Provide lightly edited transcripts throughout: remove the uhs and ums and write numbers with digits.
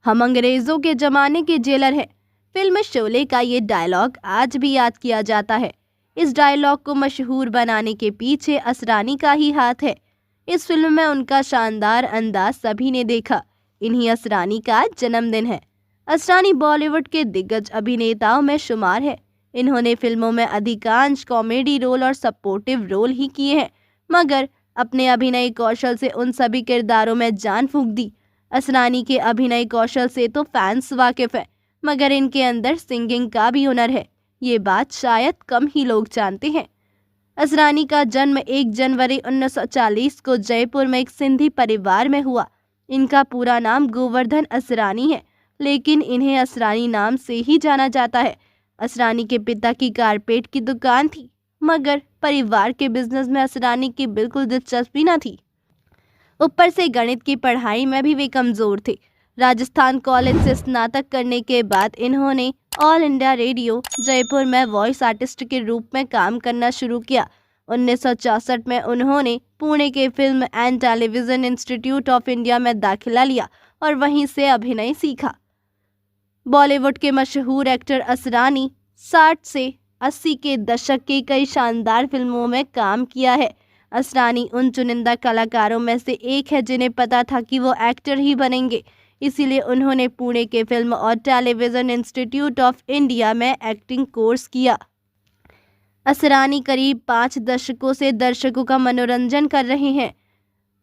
हम अंग्रेजों के जमाने के जेलर हैं। फिल्म शोले का ये डायलॉग आज भी याद किया जाता है। इस डायलॉग को मशहूर बनाने के पीछे असरानी का ही हाथ है। इस फिल्म में उनका शानदार अंदाज सभी ने देखा। इन्हीं असरानी का जन्मदिन है। असरानी बॉलीवुड के दिग्गज अभिनेताओं में शुमार है। इन्होंने फिल्मों में अधिकांश कॉमेडी रोल और सपोर्टिव रोल ही किए हैं, मगर अपने अभिनय कौशल से उन सभी किरदारों में जान फूंक दी। असरानी के अभिनय कौशल से तो फैंस वाकिफ है, मगर इनके अंदर सिंगिंग का भी हुनर है। ये बात शायद कम ही लोग जानते हैं। असरानी का जन्म 1 जनवरी 1940 को जयपुर में एक सिंधी परिवार में हुआ। इनका पूरा नाम गोवर्धन असरानी है, लेकिन इन्हें असरानी नाम से ही जाना जाता है। असरानी के पिता की कारपेट की दुकान थी, मगर परिवार के बिजनेस में असरानी की बिल्कुल दिलचस्पी न थी। ऊपर से गणित की पढ़ाई में भी वे कमज़ोर थे। राजस्थान कॉलेज से स्नातक करने के बाद इन्होंने ऑल इंडिया रेडियो जयपुर में वॉइस आर्टिस्ट के रूप में काम करना शुरू किया। 1964 में उन्होंने पुणे के film and television institute of India में दाखिला लिया और वहीं से अभिनय सीखा। बॉलीवुड के मशहूर एक्टर असरानी 60 से 80 के दशक की कई शानदार फिल्मों में काम किया है। असरानी उन चुनिंदा कलाकारों में से एक है जिन्हें पता था कि वो एक्टर ही बनेंगे। इसीलिए उन्होंने पुणे के फिल्म और टेलीविज़न इंस्टीट्यूट ऑफ इंडिया में एक्टिंग कोर्स किया। असरानी करीब 5 दशकों से दर्शकों का मनोरंजन कर रहे हैं।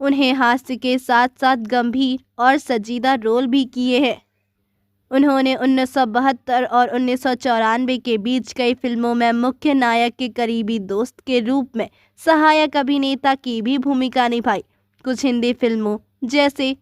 उन्हें हास्य के साथ साथ गंभीर और संजीदा रोल भी किए हैं। उन्होंने 1972 और 1994 के बीच कई फिल्मों में मुख्य नायक के करीबी दोस्त के रूप में सहायक अभिनेता की भी भूमिका निभाई। कुछ हिंदी फिल्मों जैसे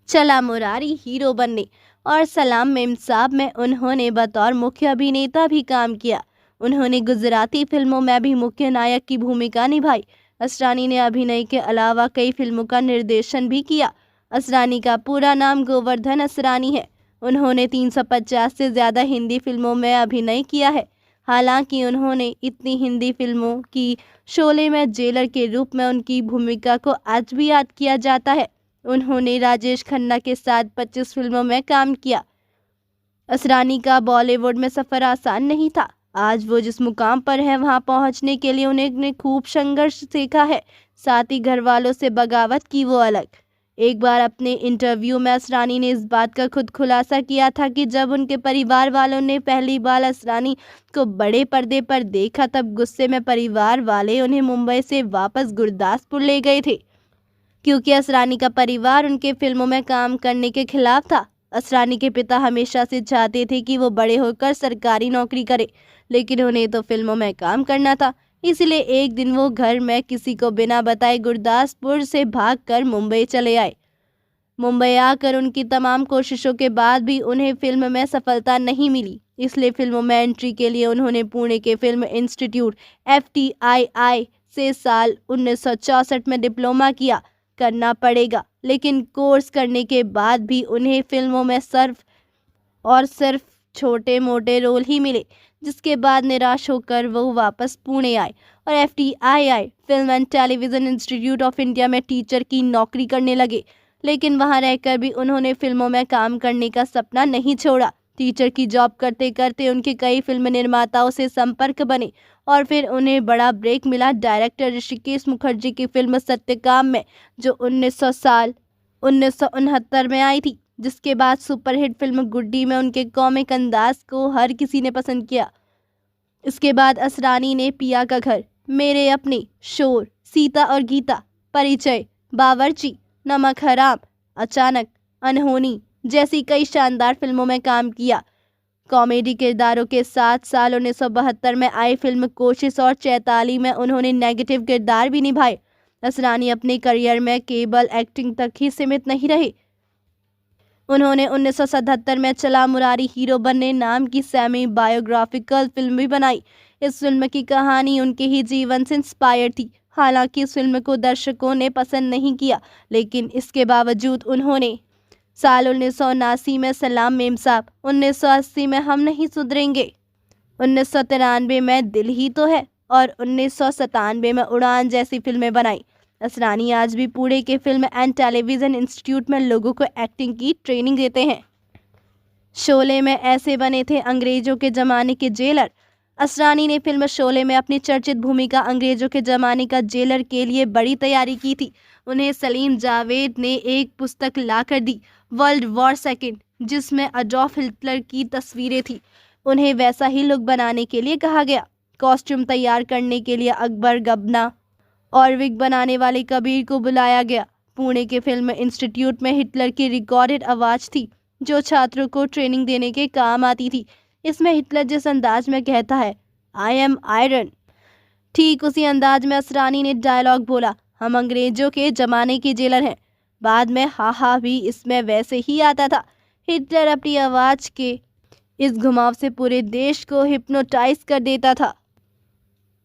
चला मुरारी हीरो बनने और सलाम मेम साहब में उन्होंने बतौर मुख्य अभिनेता भी काम किया। उन्होंने गुजराती फिल्मों में भी मुख्य नायक की भूमिका निभाई। असरानी ने अभिनय के अलावा कई फिल्मों का निर्देशन भी किया। असरानी का पूरा नाम गोवर्धन असरानी है। उन्होंने 350 से ज़्यादा हिंदी फिल्मों में अभिनय किया है। हालांकि उन्होंने इतनी हिंदी फिल्मों की शोले में जेलर के रूप में उनकी भूमिका को आज भी याद किया जाता है। उन्होंने राजेश खन्ना के साथ 25 फिल्मों में काम किया। असरानी का बॉलीवुड में सफ़र आसान नहीं था। आज वो जिस मुकाम पर है वहां पहुंचने के लिए उन्हें खूब संघर्ष सीखा है। साथ ही घर वालों से बगावत की वो अलग। एक बार अपने इंटरव्यू में असरानी ने इस बात का खुद खुलासा किया था कि जब उनके परिवार वालों ने पहली बार असरानी को बड़े पर्दे पर देखा, तब गुस्से में परिवार वाले उन्हें मुंबई से वापस गुरदासपुर ले गए थे, क्योंकि असरानी का परिवार उनके फिल्मों में काम करने के खिलाफ था। असरानी के पिता हमेशा से चाहते थे कि वो बड़े होकर सरकारी नौकरी करे, लेकिन उन्हें तो फिल्मों में काम करना था। इसलिए एक दिन वो घर में किसी को बिना बताए गुरदासपुर से भागकर मुंबई चले आए। मुंबई आकर उनकी तमाम कोशिशों के बाद भी उन्हें फिल्म में सफलता नहीं मिली। इसलिए फिल्मों में एंट्री के लिए उन्होंने पुणे के फिल्म इंस्टीट्यूट FTII से साल 1964 में डिप्लोमा किया। करना पड़ेगा, लेकिन कोर्स करने के बाद भी उन्हें फिल्मों में सिर्फ छोटे मोटे रोल ही मिले, जिसके बाद निराश होकर वो वापस पुणे आए और FTII film and television institute of India में टीचर की नौकरी करने लगे। लेकिन वहां रहकर भी उन्होंने फिल्मों में काम करने का सपना नहीं छोड़ा। टीचर की जॉब करते करते उनके कई फिल्म निर्माताओं से संपर्क बने और फिर उन्हें बड़ा ब्रेक मिला डायरेक्टर ऋषिकेश मुखर्जी की फिल्म सत्यकाम में, जो 1969 में आई थी, जिसके बाद सुपरहिट फिल्म गुड्डी में उनके कॉमिक अंदाज को हर किसी ने पसंद किया। इसके बाद असरानी ने पिया का घर, मेरे अपने, शोर, सीता और गीता, परिचय, बावर्ची, नमक हराम, अचानक, अनहोनी जैसी कई शानदार फिल्मों में काम किया। कॉमेडी किरदारों के साथ साल 1972 में आई फिल्म कोशिश और चैताली में उन्होंने नेगेटिव किरदार भी निभाए। असरानी अपने करियर में केवल एक्टिंग तक ही सीमित नहीं रहे। उन्होंने 1977 में चला मुरारी हीरो बनने नाम की सेमी बायोग्राफिकल फिल्म भी बनाई। इस फिल्म की कहानी उनके ही जीवन से इंस्पायर थी। हालांकि इस फिल्म को दर्शकों ने पसंद नहीं किया, लेकिन इसके बावजूद उन्होंने साल 1979 में सलाम मेम साहब, 1980 में हम नहीं सुधरेंगे, 1993 में दिल ही तो है और 1997 में उड़ान जैसी फिल्में बनाई। असरानी आज भी पुणे के फिल्म एंड टेलीविजन इंस्टीट्यूट में लोगों को एक्टिंग की ट्रेनिंग देते हैं। शोले में ऐसे बने थे अंग्रेजों के जमाने के जेलर। असरानी ने फिल्म शोले में अपनी चर्चित भूमिका अंग्रेजों के जमाने का जेलर के लिए बड़ी तैयारी की थी। उन्हें सलीम जावेद ने एक पुस्तक लाकर दी, वर्ल्ड वॉर सेकंड, जिसमें अडोल्फ हिटलर की तस्वीरें थी। उन्हें वैसा ही लुक बनाने के लिए कहा गया। कॉस्ट्यूम तैयार करने के लिए अकबर गबना और विग बनाने वाले कबीर को बुलाया गया। पुणे के फिल्म इंस्टीट्यूट में हिटलर की रिकॉर्डेड आवाज़ थी, जो छात्रों को ट्रेनिंग देने के काम आती थी। इसमें हिटलर जिस अंदाज में कहता है, आई एम आयरन, ठीक उसी अंदाज में असरानी ने डायलॉग बोला, हम अंग्रेजों के जमाने के जेलर हैं। बाद में हा भी इसमें वैसे ही आता था। हिटलर अपनी आवाज़ के इस घुमाव से पूरे देश को हिप्नोटाइज कर देता था।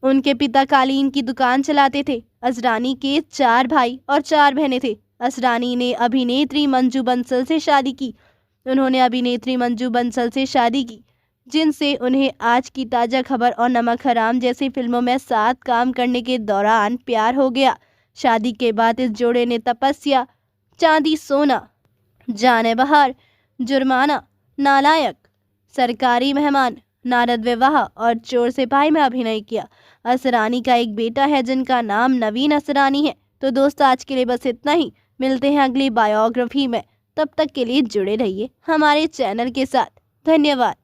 उनके पिता कालीन की दुकान चलाते थे। असरानी के 4 भाई और 4 बहनें थे। असरानी ने अभिनेत्री मंजू बंसल से शादी की। उन्होंने अभिनेत्री मंजू बंसल से शादी की, जिनसे उन्हें आज की ताज़ा खबर और नमक हराम जैसी फिल्मों में साथ काम करने के दौरान प्यार हो गया। शादी के बाद इस जोड़े ने तपस्या, चांदी सोना, जाने बहार, जुर्माना, नालायक, सरकारी मेहमान, नारद विवाह और चोर सिपाही में अभिनय किया। असरानी का एक बेटा है जिनका नाम नवीन असरानी है। तो दोस्तों, आज के लिए बस इतना ही। मिलते हैं अगली बायोग्राफी में। तब तक के लिए जुड़े रहिए हमारे चैनल के साथ। धन्यवाद।